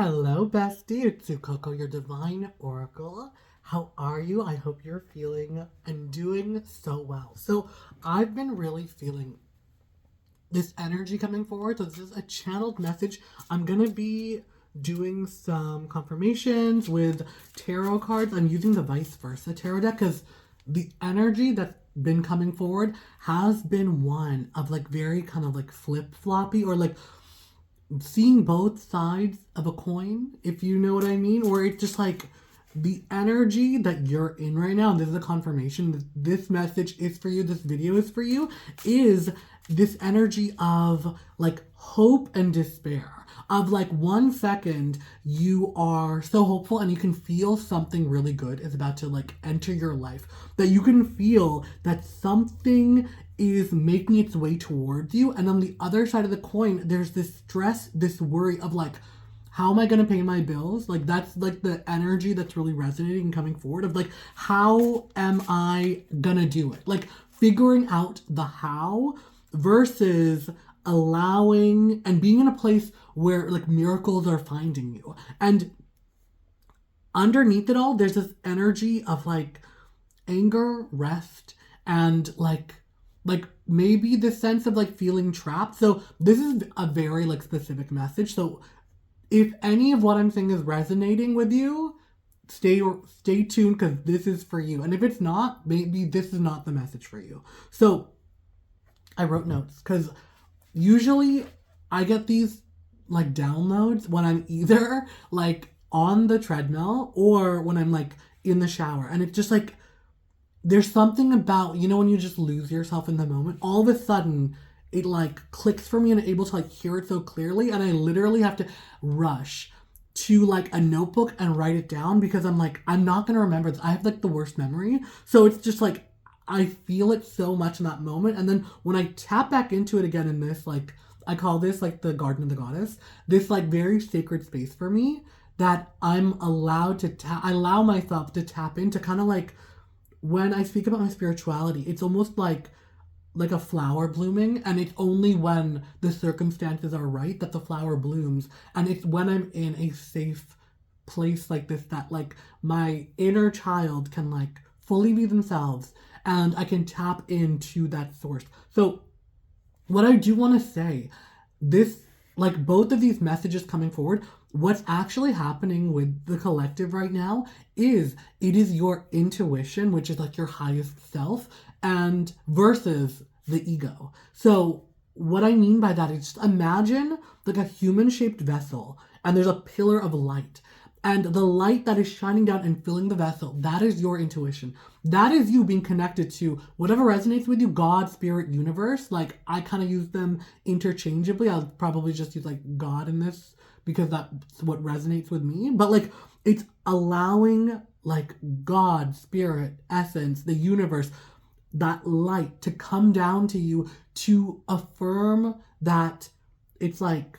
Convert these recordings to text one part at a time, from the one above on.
Hello, bestie. It's Coco, your divine oracle. How are you? I hope you're feeling and doing so well. So, I've been really feeling this energy coming forward. So, this is a channeled message. I'm going to be doing some confirmations with tarot cards. I'm using the vice versa tarot deck because the energy that's been coming forward has been one of like very kind of like flip floppy or like seeing both sides of a coin, if you know what I mean, or it's just like the energy that you're in right now, and this is a confirmation that this message is for you, this video is for you, is this energy of like hope and despair. Of like 1 second, you are so hopeful and you can feel something really good is about to like enter your life. That you can feel that something is making its way towards you. And on the other side of the coin, there's this stress, this worry of like, how am I going to pay my bills? Like, that's like the energy that's really resonating and coming forward of like, how am I going to do it? Like, figuring out the how versus allowing and being in a place where like miracles are finding you. And underneath it all, there's this energy of like anger, rest, and like maybe the sense of like feeling trapped. So this is a very like specific message. So if any of what I'm saying is resonating with you, stay tuned because this is for you. And if it's not, maybe this is not the message for you. So I wrote notes because usually I get these like downloads when I'm either like on the treadmill or when I'm like in the shower. And it's just like there's something about, you know, when you just lose yourself in the moment, all of a sudden it like clicks for me and I'm able to like hear it so clearly. And I literally have to rush to like a notebook and write it down because I'm like, I'm not going to remember this. I have like the worst memory. So it's just like, I feel it so much in that moment. And then when I tap back into it again in this, like, I call this like the Garden of the Goddess, this like very sacred space for me that I'm allowed to I allow myself to tap into kind of like when I speak about my spirituality, it's almost like a flower blooming, and it's only when the circumstances are right that the flower blooms. And it's when I'm in a safe place like this that like my inner child can like fully be themselves and I can tap into that source. So what I do want to say, this like both of these messages coming forward, what's actually happening with the collective right now is it is your intuition, which is like your highest self, and versus the ego. So what I mean by that is just imagine like a human shaped vessel and there's a pillar of light. And the light that is shining down and filling the vessel, that is your intuition. That is you being connected to whatever resonates with you, God, spirit, universe. Like, I kind of use them interchangeably. I'll probably just use like God in this because that's what resonates with me. But like, it's allowing like God, spirit, essence, the universe, that light to come down to you to affirm that it's like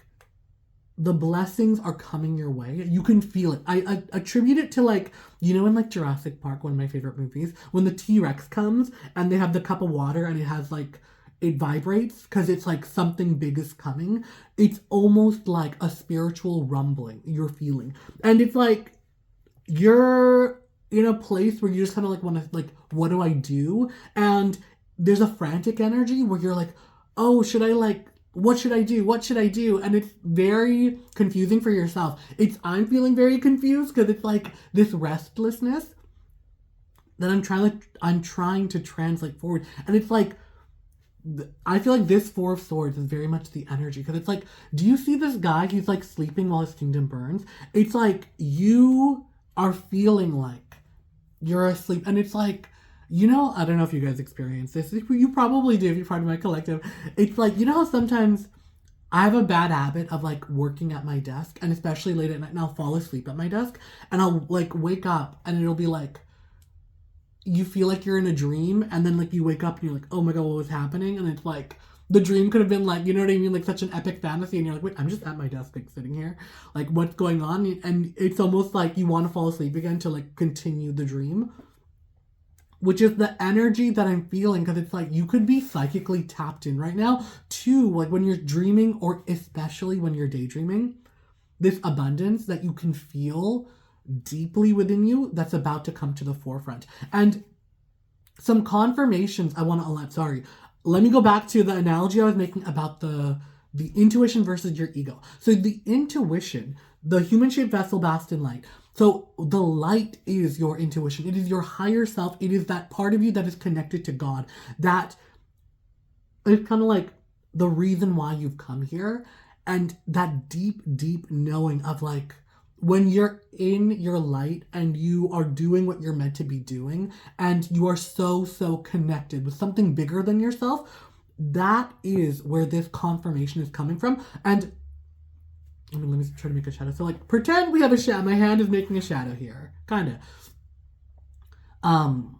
the blessings are coming your way. You can feel it. I attribute it to like, you know, in like Jurassic Park, one of my favorite movies, when the T-Rex comes and they have the cup of water and it has like, it vibrates because it's like something big is coming. It's almost like a spiritual rumbling you're feeling. And it's like, you're in a place where you just kind of like want to like, what do I do? And there's a frantic energy where you're like, oh, should I like, what should I do? What should I do? And it's very confusing for yourself. I'm feeling very confused because it's like this restlessness that I'm trying to translate forward. And it's like I feel like this Four of Swords is very much the energy because it's like, do you see this guy? He's like sleeping while his kingdom burns. It's like you are feeling like you're asleep, and it's like, you know, I don't know if you guys experience this. You probably do if you're part of my collective. It's like, you know how sometimes I have a bad habit of like working at my desk, and especially late at night, and I'll fall asleep at my desk, and I'll like wake up, and it'll be like, you feel like you're in a dream, and then like you wake up and you're like, oh my god, what was happening? And it's like the dream could have been like, you know what I mean, like such an epic fantasy, and you're like, wait, I'm just at my desk like sitting here, like what's going on? And it's almost like you want to fall asleep again to like continue the dream, which is the energy that I'm feeling, because it's like you could be psychically tapped in right now to like when you're dreaming, or especially when you're daydreaming. this abundance that you can feel deeply within you that's about to come to the forefront. And some confirmations I want to let me go back to the analogy I was making about the intuition versus your ego. So the intuition, the human-shaped vessel basked in light. So the light is your intuition. It is your higher self. It is that part of you that is connected to God. That is kind of like the reason why you've come here. And that deep, deep knowing of like, when you're in your light and you are doing what you're meant to be doing, and you are so, so connected with something bigger than yourself, that is where this confirmation is coming from. And let me try to make a shadow. So like, pretend we have a shadow. My hand is making a shadow here. Kind of.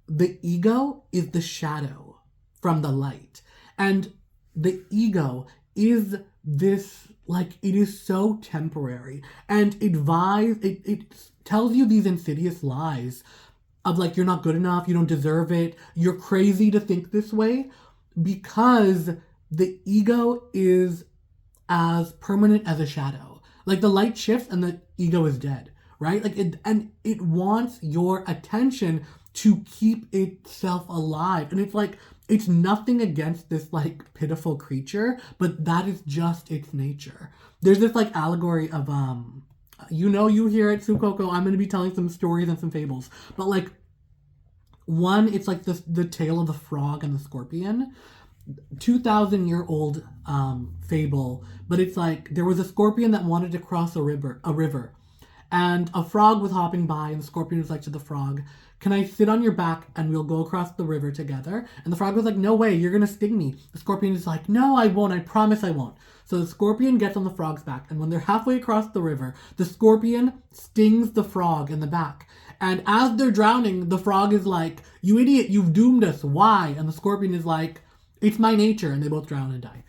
The ego is the shadow from the light. And the ego is this, like, it is so temporary. And it tells you these insidious lies of like, you're not good enough, you don't deserve it, you're crazy to think this way, because the ego is as permanent as a shadow. Like, the light shifts and the ego is dead, right? Like, it wants your attention to keep itself alive. And it's like, it's nothing against this like pitiful creature, but that is just its nature. There's this like allegory of you hear it, Sukoko. I'm gonna be telling some stories and some fables, but like, one, it's like the tale of the frog and the scorpion. 2,000-year-old fable, but it's like, there was a scorpion that wanted to cross a river, and a frog was hopping by, and the scorpion was like to the frog, "Can I sit on your back and we'll go across the river together?" And the frog was like, "No way, you're gonna sting me." The scorpion is like, "No, I won't, I promise I won't." So the scorpion gets on the frog's back, and when they're halfway across the river, the scorpion stings the frog in the back. And as they're drowning, the frog is like, "You idiot, you've doomed us, why?" And the scorpion is like, "It's my nature," and they both drown and die.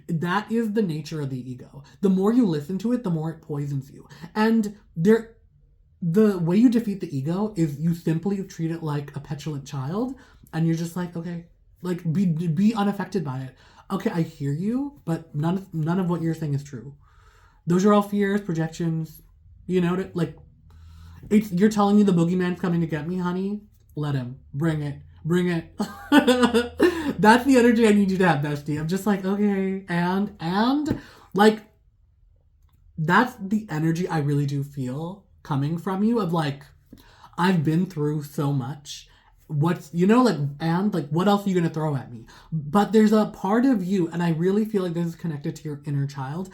That is the nature of the ego. The more you listen to it, the more it poisons you. And the way you defeat the ego is you simply treat it like a petulant child, and you're just like, okay, like, be unaffected by it. Okay, I hear you, but none of what you're saying is true. Those are all fears, projections. You know, like, you're telling me the boogeyman's coming to get me, honey. Let him. Bring it. That's the energy I need you to have, bestie. I'm just like, okay, and like, that's the energy I really do feel coming from you, of like, I've been through so much. And like, what else are you gonna throw at me? But there's a part of you, and I really feel like this is connected to your inner child,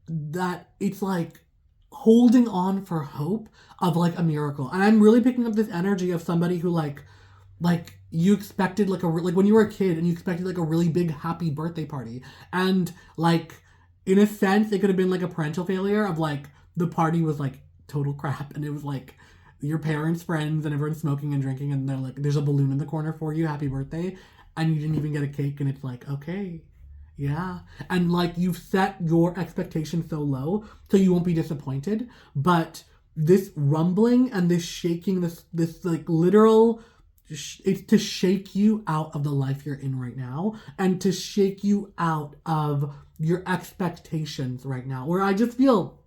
that it's like holding on for hope of like a miracle. And I'm really picking up this energy of somebody who like you expected like when you were a kid and you expected like a really big happy birthday party, and like, in a sense it could have been like a parental failure of like, the party was like total crap, and it was like your parents' friends and everyone's smoking and drinking, and they're like, there's a balloon in the corner for you, happy birthday, and you didn't even get a cake, and it's like, okay, yeah. And like, you've set your expectations so low so you won't be disappointed, but this rumbling and this shaking, this like literal, it's to shake you out of the life you're in right now, and to shake you out of your expectations right now, where I just feel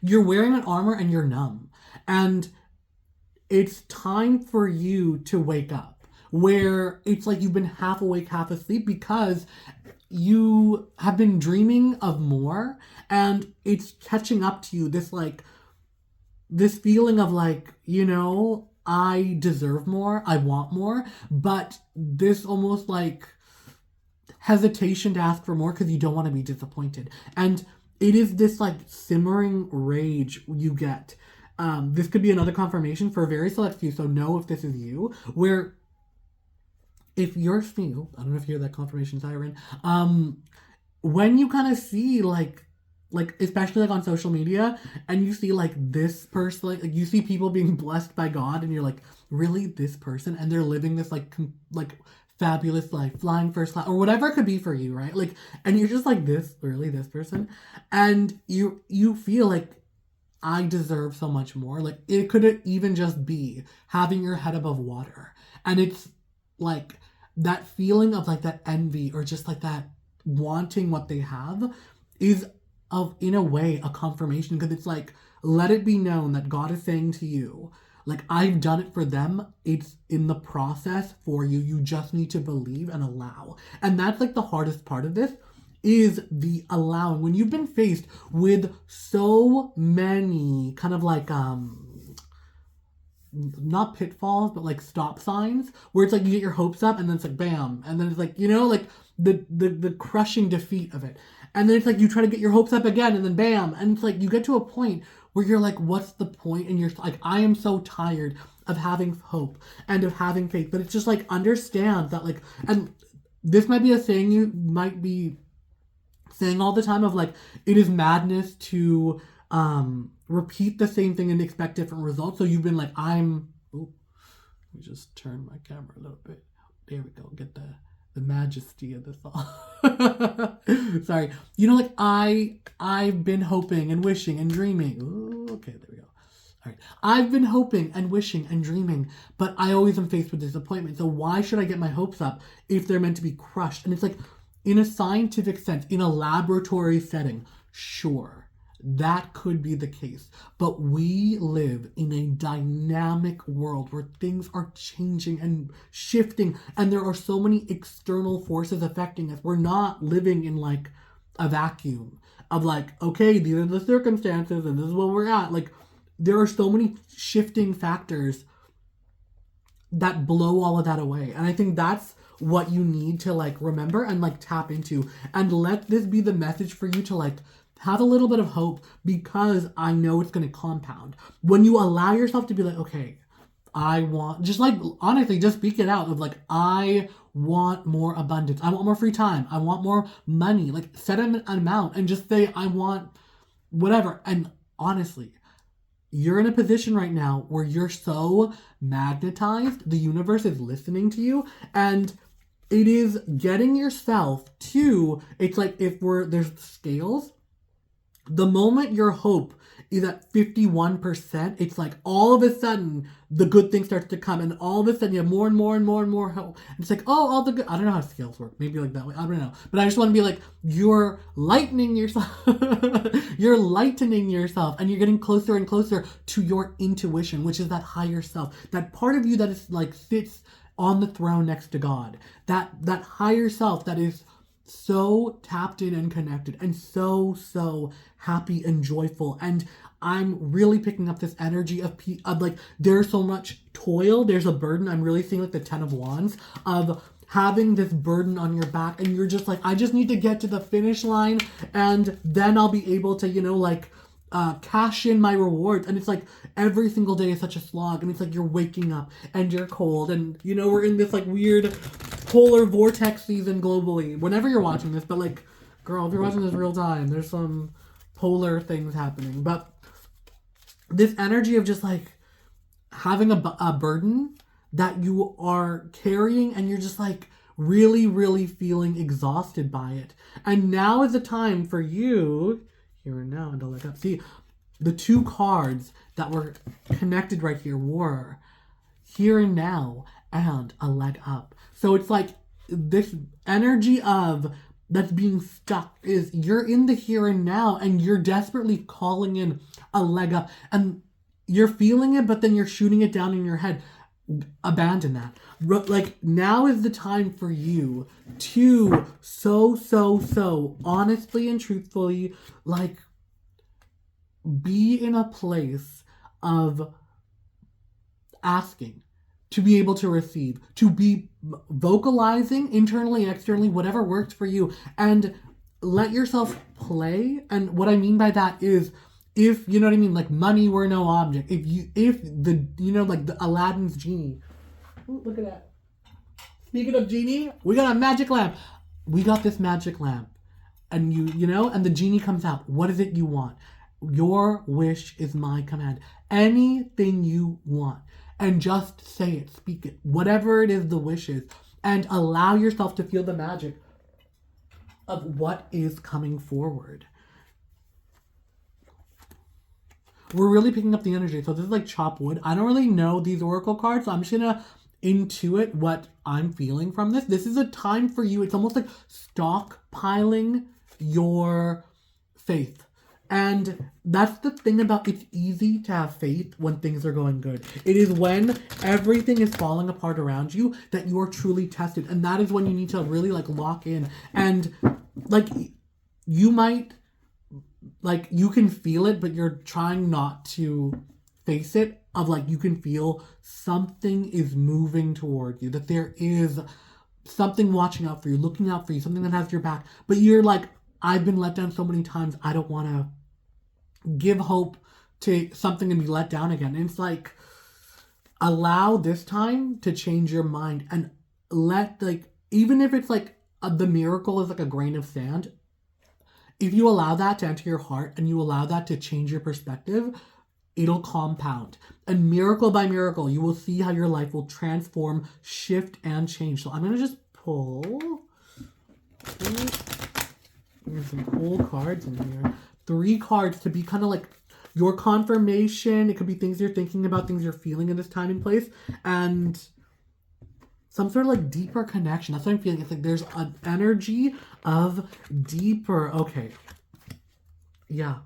you're wearing an armor and you're numb, and it's time for you to wake up, where it's like you've been half awake, half asleep, because you have been dreaming of more, and it's catching up to you, this feeling of like, I deserve more, I want more, but this almost like hesitation to ask for more because you don't want to be disappointed. And it is this like simmering rage you get. This could be another confirmation for a very select few, so know if this is you, where if you're few, I don't know if you hear that confirmation siren, when you kind of see like especially like on social media, and you see like this person, like you see people being blessed by God, and you're like, really, this person, and they're living this like fabulous life, flying first class, or whatever it could be for you, right? Like, and you're just like, this person, and you feel like, I deserve so much more. Like, it could even just be having your head above water, and it's like that feeling of like that envy, or just like that wanting what they have is of, in a way, a confirmation, because it's like, let it be known that God is saying to you, like, I've done it for them. It's in the process for you. You just need to believe and allow. And that's like the hardest part of this, is the allowing. When you've been faced with so many kind of like not pitfalls, but like stop signs, where it's like you get your hopes up and then it's like bam, and then it's like, you know, like the crushing defeat of it. And then it's like you try to get your hopes up again and then bam, and it's like you get to a point where you're like, what's the point? And you're like, I am so tired of having hope and of having faith. But it's just like, understand that, like, and this might be a saying you might be saying all the time, of like, it is madness to repeat the same thing and expect different results. So you've been like, let me just turn my camera a little bit. There we go. Get the majesty of this all. Sorry. You know, like, I've been hoping and wishing and dreaming. Ooh, okay, there we go. All right. I've been hoping and wishing and dreaming, but I always am faced with disappointment. So why should I get my hopes up if they're meant to be crushed? And it's like, in a scientific sense, in a laboratory setting, sure, that could be the case. But we live in a dynamic world where things are changing and shifting, and there are so many external forces affecting us. We're not living in like a vacuum of like, okay, these are the circumstances and this is where we're at. Like, there are so many shifting factors that blow all of that away. And I think that's what you need to like remember and like tap into, and let this be the message for you to like have a little bit of hope, because I know it's going to compound when you allow yourself to be like, okay, I want, just like, honestly, just speak it out of like, I want more abundance, I want more free time, I want more money, like set an amount and just say, I want whatever. And honestly, you're in a position right now where you're so magnetized, the universe is listening to you, and it is getting yourself to, it's like, there's scales, the moment your hope is at 51%, it's like all of a sudden the good thing starts to come, and all of a sudden you have more and more and more and more hope. And it's like, oh, all the good, I don't know how scales work, maybe like that way, I don't know. But I just want to be like, you're lightening yourself, you're lightening yourself, and you're getting closer and closer to your intuition, which is that higher self, that part of you that is like sits on the throne next to God, that higher self that is so tapped in and connected and so happy and joyful. And I'm really picking up this energy of like, there's so much toil, there's a burden. I'm really seeing like the 10 of Wands of having this burden on your back, and you're just like, I just need to get to the finish line, and then I'll be able to, you know, like cash in my rewards. And it's like every single day is such a slog, and it's like you're waking up and you're cold, and you know, we're in this like weird polar vortex season globally whenever you're watching this. But like, girl, if you're watching this real time, there's some polar things happening. But this energy of just like having a burden that you are carrying, and you're just like really feeling exhausted by it. And now is the time for you, here and now, and to look up. See, the two cards that were connected right here were here and now and a leg up. So it's like this energy of that's being stuck is you're in the here and now, and you're desperately calling in a leg up, and you're feeling it, but then you're shooting it down in your head. Abandon that. Like, now is the time for you to so honestly and truthfully, like, be in a place of asking, to be able to receive, to be vocalizing internally and externally, whatever works for you, and let yourself play. And what I mean by that is, if you know what I mean, like money were no object, if the, you know, like the Aladdin's genie. Ooh, look at that. Speaking of genie, we got a magic lamp. We got this magic lamp, and you know, and the genie comes out. What is it you want? Your wish is my command. Anything you want, and just say it, speak it, whatever it is the wish is, and allow yourself to feel the magic of what is coming forward. We're really picking up the energy. So this is like chop wood. I don't really know these oracle cards, so I'm just gonna intuit what I'm feeling from this. This is a time for you. It's almost like stockpiling your faith. And that's the thing about it's easy to have faith when things are going good. It is when everything is falling apart around you that you are truly tested. And that is when you need to really like lock in. And like you might, like you can feel it, but you're trying not to face it. Of like you can feel something is moving toward you. That there is something watching out for you, looking out for you, something that has your back. But you're like, I've been let down so many times. I don't want to give hope to something and be let down again. And it's like, allow this time to change your mind and let, like, even if it's like the miracle is like a grain of sand, if you allow that to enter your heart and you allow that to change your perspective, it'll compound. And miracle by miracle, you will see how your life will transform, shift, and change. So I'm going to just pull. There's some cool cards in here. 3 cards to be kind of like your confirmation. It could be things you're thinking about, things you're feeling in this time and place, and some sort of like deeper connection. That's what I'm feeling. It's like there's an energy of deeper. Okay. Yeah.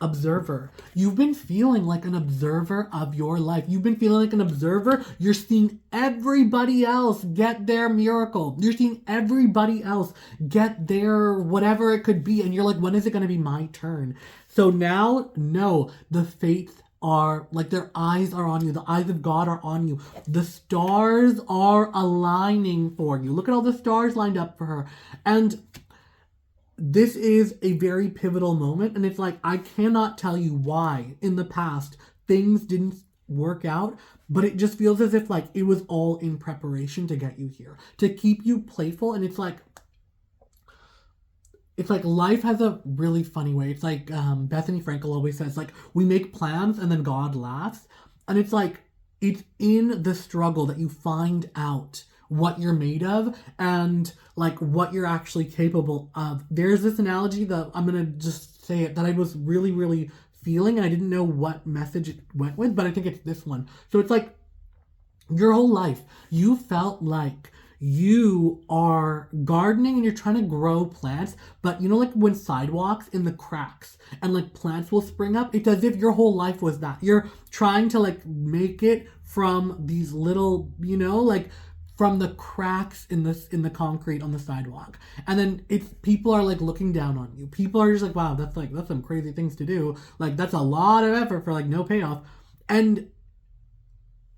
Observer. You've been feeling like an observer of your life. You've been feeling like an observer. You're seeing everybody else get their miracle. You're seeing everybody else get their whatever it could be. And you're like, when is it going to be my turn? So now, no, the fates are like their eyes are on you. The eyes of God are on you. The stars are aligning for you. Look at all the stars lined up for her. And this is a very pivotal moment, and it's like, I cannot tell you why in the past things didn't work out, but it just feels as if like it was all in preparation to get you here, to keep you playful. And it's like life has a really funny way. It's like Bethany Frankel always says, like, we make plans and then God laughs. And it's like, it's in the struggle that you find out what you're made of and like what you're actually capable of. There's this analogy that I'm going to just say it that I was really, really feeling, and I didn't know what message it went with, but I think it's this one. So it's like your whole life, you felt like you are gardening and you're trying to grow plants, but you know, like when sidewalks in the cracks and like plants will spring up, it's as if your whole life was that. You're trying to like make it from these little, you know, like from the cracks in the concrete on the sidewalk. And then it's people are like looking down on you. People are just like, wow, that's some crazy things to do. Like that's a lot of effort for like no payoff. And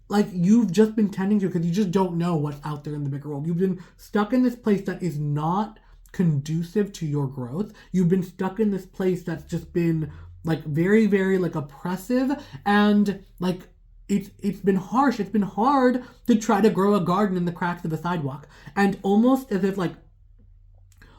like you've just been tending to, because you just don't know what's out there in the bigger world. You've been stuck in this place that is not conducive to your growth. You've been stuck in this place that's just been like very, very like oppressive, and like it's been harsh. It's been hard to try to grow a garden in the cracks of a sidewalk. And almost as if like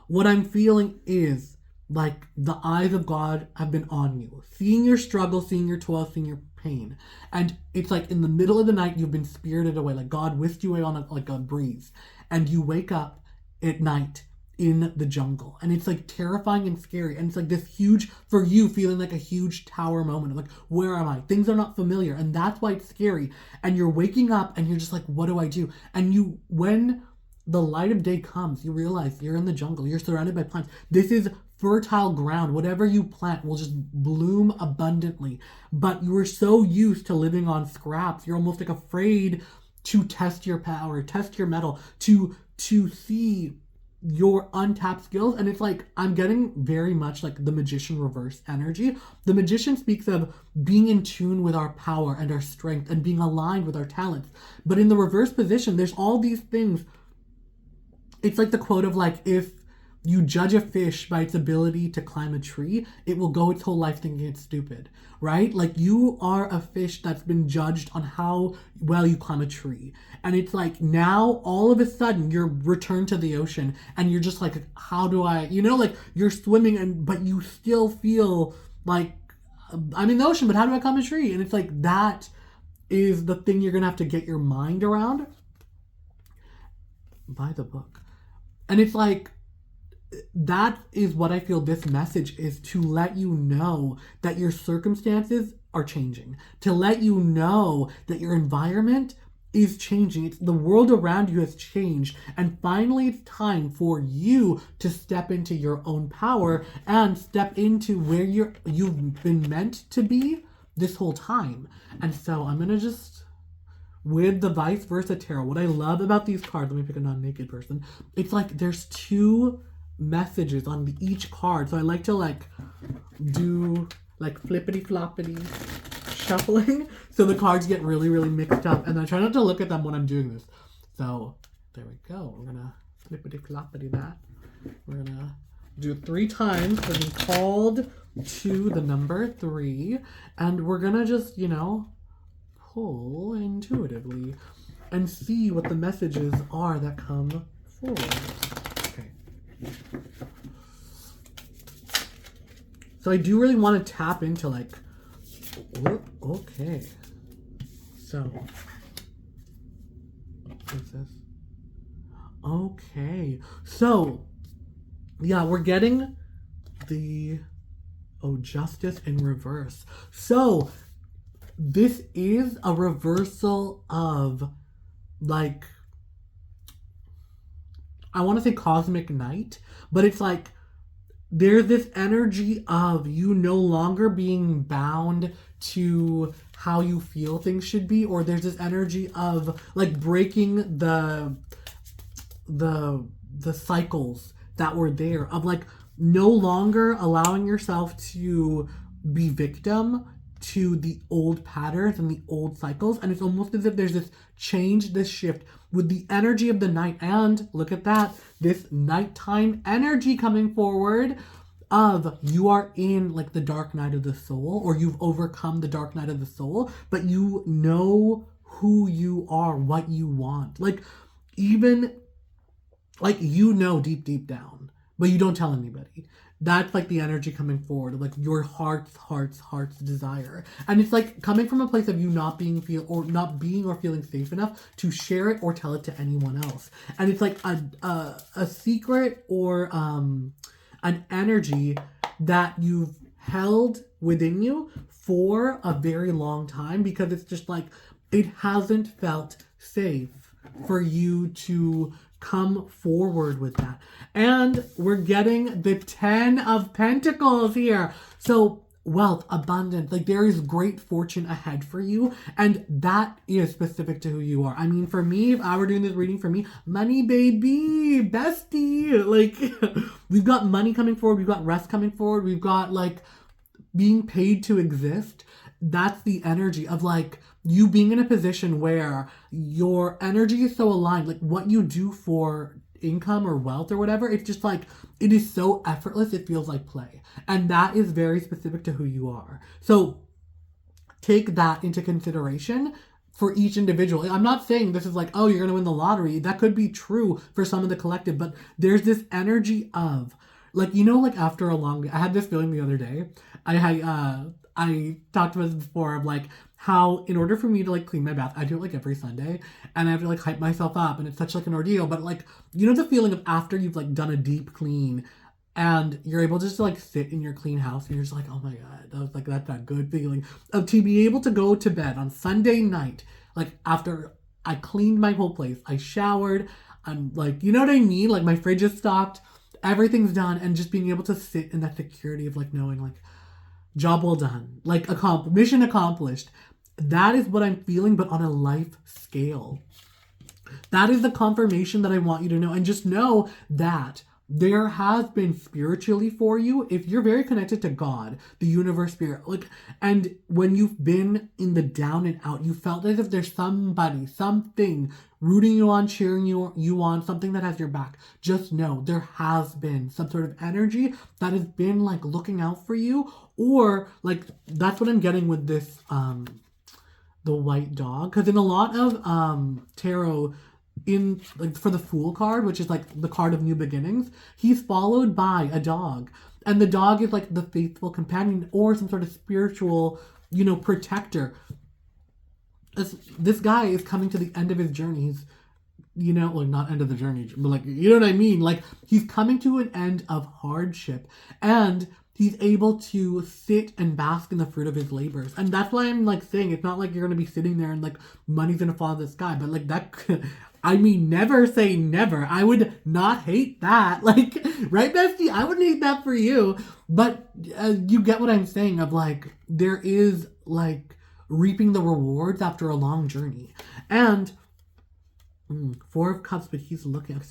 what I'm feeling is like the eyes of God have been on you, seeing your struggle, seeing your toil, seeing your pain. And it's like in the middle of the night, you've been spirited away. Like God whisked you away on a breeze. And you wake up at night in the jungle, and it's like terrifying and scary, and it's like this huge, for you, feeling like a huge tower moment of like, where am I? Things are not familiar, and that's why it's scary. And you're waking up and you're just like, what do I do? And you, when the light of day comes, you realize you're in the jungle, you're surrounded by plants. This is fertile ground. Whatever you plant will just bloom abundantly. But you were so used to living on scraps, you're almost like afraid to test your power, test your mettle, to see your untapped skills. And it's like, I'm getting very much like the magician reverse energy. The magician speaks of being in tune with our power and our strength and being aligned with our talents. But in the reverse position, there's all these things. It's like the quote of like, if you judge a fish by its ability to climb a tree, it will go its whole life thinking it's stupid, right? Like you are a fish that's been judged on how well you climb a tree. And it's like now all of a sudden you're returned to the ocean and you're just like, how do I, you know, like you're swimming but you still feel like I'm in the ocean, but how do I climb a tree? And it's like, that is the thing you're going to have to get your mind around. Buy the book. And it's like, that is what I feel this message is, to let you know that your circumstances are changing, to let you know that your environment is changing. The world around you has changed. And finally, it's time for you to step into your own power and step into where you've been meant to be this whole time. And so I'm going to just, with the vice versa tarot, what I love about these cards, let me pick a non-naked person. It's like there's 2 messages on each card. So I like to like do like flippity floppity shuffling, so the cards get really, really mixed up, and I try not to look at them when I'm doing this. So there we go. We're gonna flippity floppity that. We're gonna do it 3 times for being called to the number 3, and we're gonna just, you know, pull intuitively and see what the messages are that come forward. Okay. So I do really want to tap into like, okay. So, what's this? Okay. So, yeah, we're getting the, justice in reverse. So, this is a reversal of, like, I want to say cosmic night, but it's like, there's this energy of you no longer being bound to how you feel things should be, or there's this energy of like breaking the cycles that were there, of like no longer allowing yourself to be victim to the old patterns and the old cycles. And it's almost as if there's this change, this shift with the energy of the night. And look at that, this nighttime energy coming forward of you are in like the dark night of the soul, or you've overcome the dark night of the soul, but you know who you are, what you want. Like, even like, you know, deep down, but you don't tell anybody. That's like the energy coming forward, like your heart's desire. And it's like coming from a place of you not being or feeling safe enough to share it or tell it to anyone else. And it's like a secret or an energy that you've held within you for a very long time, because it's just like it hasn't felt safe for you to come forward with that. And we're getting the 10 of Pentacles here. So wealth, abundance, like there is great fortune ahead for you, and that is specific to who you are. I mean, for me, if I were doing this reading for me, money baby, bestie, like we've got money coming forward, we've got rest coming forward, we've got like being paid to exist. That's the energy of like you being in a position where your energy is so aligned, like what you do for income or wealth or whatever, it's just like it is so effortless, it feels like play. And that is very specific to who you are. So take that into consideration for each individual. I'm not saying this is like, oh, you're gonna win the lottery. That could be true for some of the collective, but there's this energy of like, you know, like after a long, I had this feeling the other day. I talked about this before of like how in order for me to like clean my bath, I do it like every Sunday, and I have to like hype myself up, and it's such like an ordeal. But like, you know, the feeling of after you've like done a deep clean and you're able to just like sit in your clean house and you're just like, oh my God, that was like, that's that good feeling of to be able to go to bed on Sunday night, like after I cleaned my whole place, I showered, I'm like, you know what I mean? Like my fridge is stocked, everything's done, and just being able to sit in that security of like knowing like, job well done, like mission accomplished. That is what I'm feeling, but on a life scale. That is the confirmation that I want you to know. And just know that there has been spiritually for you, if you're very connected to God, the universe, spirit, like, and when you've been in the down and out, you felt as if there's somebody, something rooting you on, cheering you on, something that has your back. Just know there has been some sort of energy that has been like looking out for you, or like that's what I'm getting with this the white dog, because in a lot of tarot, in like for the Fool card, which is like the card of new beginnings, he's followed by a dog, and the dog is like the faithful companion or some sort of spiritual, you know, protector. This guy is coming to the end of his journey. He's you know, well, not end of the journey, but like, you know what I mean? Like, he's coming to an end of hardship, and he's able to sit and bask in the fruit of his labors. And that's why I'm like saying it's not like you're gonna be sitting there and like money's gonna fall out of the sky, but like that. I mean, never say never. I would not hate that. Like, right, Bestie? I wouldn't hate that for you. But you get what I'm saying of like, there is like reaping the rewards after a long journey. And Four of Cups, but he's looking.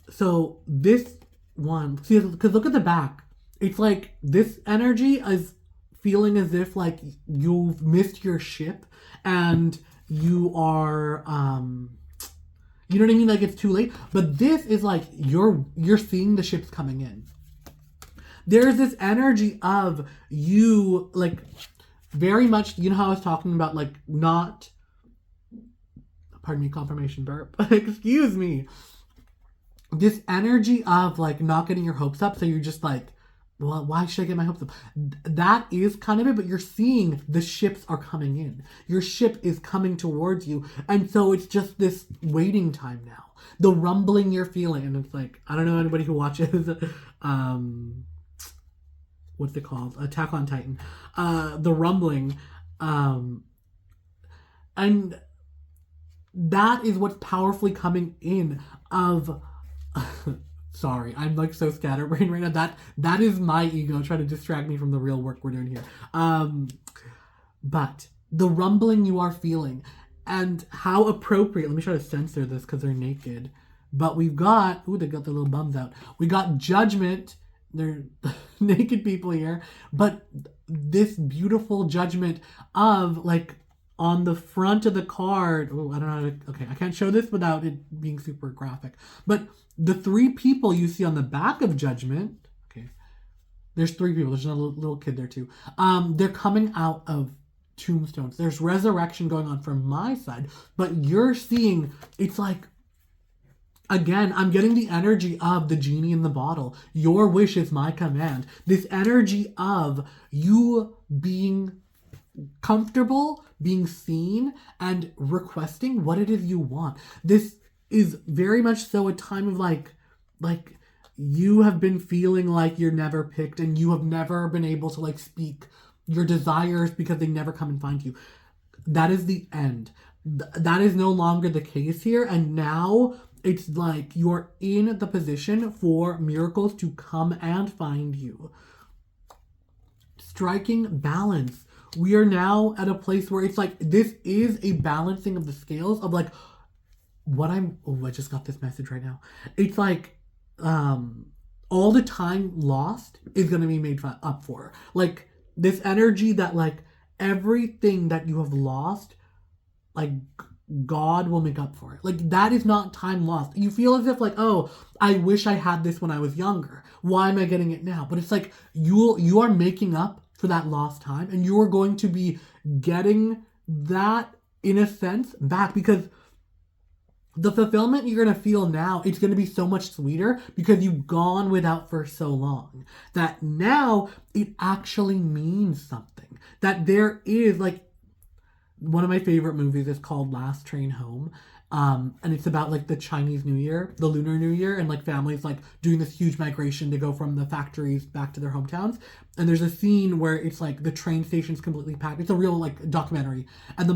So this one, see, because look at the back. It's like this energy is feeling as if like you've missed your ship and you are you know what I mean, like it's too late. But this is like you're seeing the ships coming in. There's this energy of you like very much, you know how I was talking about like not, pardon me, confirmation burp, excuse me, this energy of like not getting your hopes up, so you're just like, well, why should I get my hopes up? That is kind of it, but you're seeing the ships are coming in. Your ship is coming towards you. And so it's just this waiting time now. The rumbling you're feeling. And it's like, I don't know anybody who watches, what's it called? Attack on Titan. The rumbling. And that is what's powerfully coming in of... Sorry, I'm like so scatterbrained right now. That is my ego trying to distract me from the real work we're doing here. But the rumbling you are feeling and how appropriate. Let me try to censor this because they're naked. But we've got, they got their little bums out. We got Judgment. They're naked people here. But this beautiful Judgment of like on the front of the card. Oh, I don't know how to, okay, I can't show this without it being super graphic. But the three people you see on the back of Judgment, okay, there's three people. There's another little kid there too. They're coming out of tombstones. There's resurrection going on from my side, but you're seeing, it's like, again, I'm getting the energy of the genie in the bottle. Your wish is my command. This energy of you being comfortable, being seen, and requesting what it is you want. This is very much so a time of like you have been feeling like you're never picked and you have never been able to like speak your desires because they never come and find you. That is the end. That is no longer the case here, and now it's like you're in the position for miracles to come and find you. Striking balance. We are now at a place where it's like this is a balancing of the scales of like I just got this message right now. It's like all the time lost is going to be made up for. Like this energy that like everything that you have lost, like God will make up for it. Like that is not time lost. You feel as if like, oh, I wish I had this when I was younger. Why am I getting it now? But it's like you are making up for that lost time, and you are going to be getting that in a sense back, because the fulfillment you're going to feel now, it's going to be so much sweeter because you've gone without for so long that now it actually means something. That there is like, one of my favorite movies is called Last Train Home. And it's about like the Chinese New Year, the Lunar New Year, and like families like doing this huge migration to go from the factories back to their hometowns. And there's a scene where it's like the train station's completely packed. It's a real like documentary. And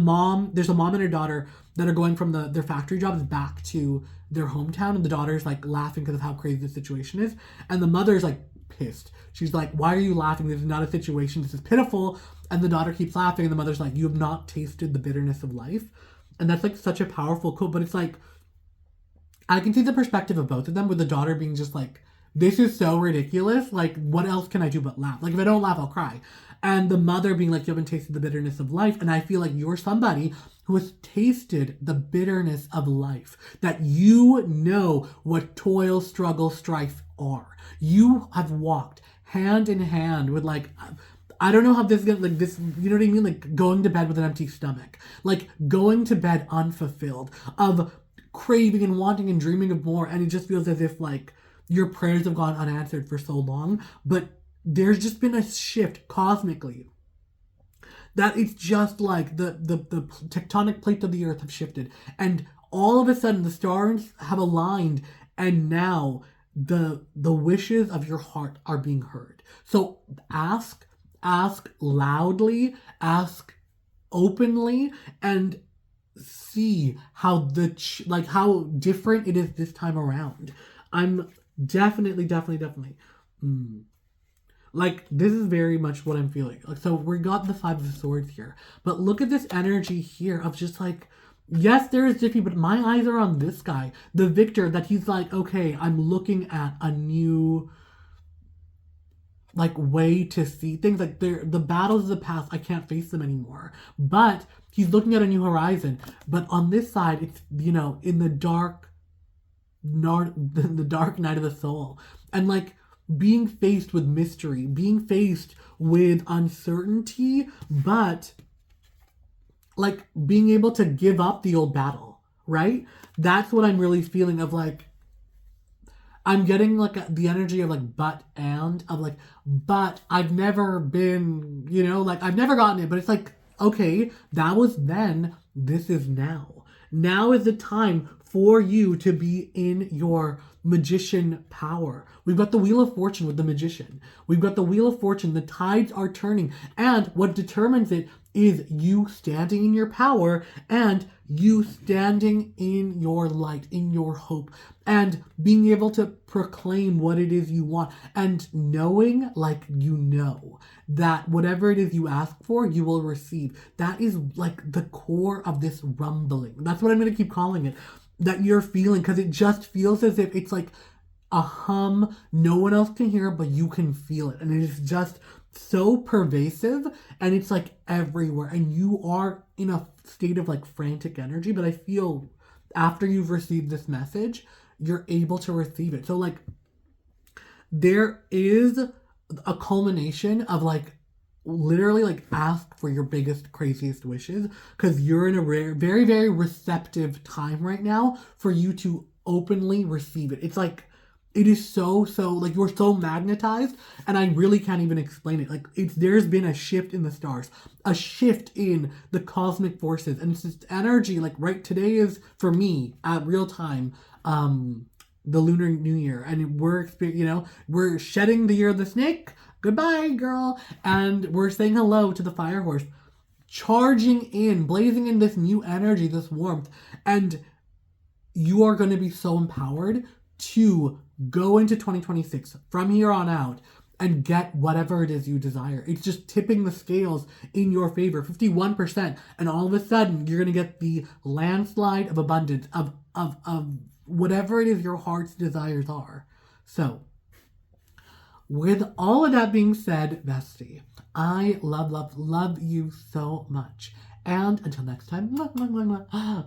there's a mom and her daughter that are going from their factory jobs back to their hometown. And the daughter's like laughing because of how crazy the situation is. And the mother's like pissed. She's like, why are you laughing? This is not a situation. This is pitiful. And the daughter keeps laughing. And the mother's like, you have not tasted the bitterness of life. And that's like such a powerful quote, but it's like, I can see the perspective of both of them, with the daughter being just like, this is so ridiculous. Like, what else can I do but laugh? Like, if I don't laugh, I'll cry. And the mother being like, you haven't tasted the bitterness of life. And I feel like you're somebody who has tasted the bitterness of life, that you know what toil, struggle, strife are. You have walked hand in hand with like, I don't know how this is gonna, like this, you know what I mean? Like going to bed with an empty stomach, like going to bed unfulfilled, of craving and wanting and dreaming of more. And it just feels as if like your prayers have gone unanswered for so long, but there's just been a shift cosmically that it's just like the tectonic plates of the earth have shifted, and all of a sudden the stars have aligned, and now the wishes of your heart are being heard. So ask loudly, ask openly, and see how how different it is this time around. I'm definitely. Like, this is very much what I'm feeling. Like, so we got the Five of Swords here, but look at this energy here of just like, yes, there is Jiffy, but my eyes are on this guy, the victor. That he's like, okay, I'm looking at a new like way to see things. Like, the battles of the past, I can't face them anymore. But he's looking at a new horizon. But on this side, it's, you know, in the dark, the dark night of the soul, and like being faced with mystery, being faced with uncertainty, but like being able to give up the old battle, right? That's what I'm really feeling of like, I'm getting like the energy of like, but I've never been, you know, like I've never gotten it, but it's like, okay, that was then, this is now. Now is the time for you to be in your magician power. We've got the Wheel of Fortune with the magician. We've got the Wheel of Fortune. The tides are turning. And what determines it is you standing in your power and you standing in your light, in your hope, and being able to proclaim what it is you want, and knowing, like, you know, that whatever it is you ask for, you will receive. That is like the core of this rumbling. That's what I'm going to keep calling it, that you're feeling, because it just feels as if it's like a hum. No one else can hear it, but you can feel it. And it is just so pervasive, and it's like everywhere. And you are in a state of like frantic energy, but I feel after you've received this message, you're able to receive it. So like there is a culmination of like literally like ask for your biggest, craziest wishes, because you're in a very, very receptive time right now for you to openly receive it. It's like, it is so like you're so magnetized, and I really can't even explain it. Like, there's been a shift in the stars, a shift in the cosmic forces, and it's just energy. Like, right, today is for me at real time the Lunar New Year, and we're shedding the year of the snake. Goodbye, girl. And we're saying hello to the fire horse, charging in, blazing in this new energy, this warmth. And you are going to be so empowered to go into 2026 from here on out and get whatever it is you desire. It's just tipping the scales in your favor, 51%. And all of a sudden, you're going to get the landslide of abundance, of whatever it is your heart's desires are. So, with all of that being said, bestie, I love you so much. And until next time, bye.